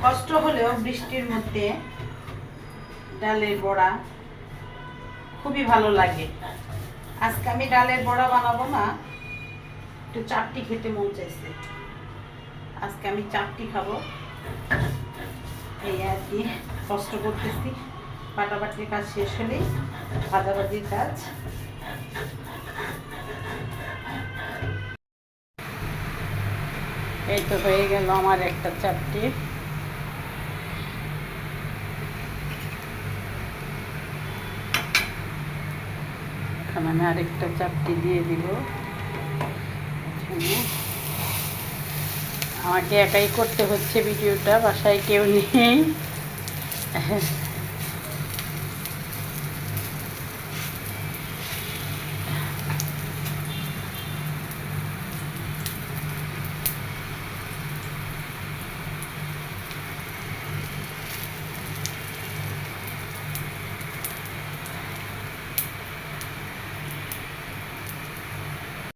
কষ্ট হলেও বৃষ্টির মধ্যে ডালের বড়া খুবই ভালো লাগে। আজকে আমি ডালের বড়া বানাবো না, একটু চাপটি খেতে মন চাইছে, আজকে আমি চাপটি খাবো। এই আর কি, কষ্ট করতেছি। বাটাবাটির কাজ শেষ হলেই ভাজাভাজির কাজ। এই তো হয়ে গেল আমার একটা চাপটি। এখন আমি আরেকটা চাপটি দিয়ে দিব। আমাকে একাই করতে হচ্ছে ভিডিওটা, বাসায় কেউ নেই।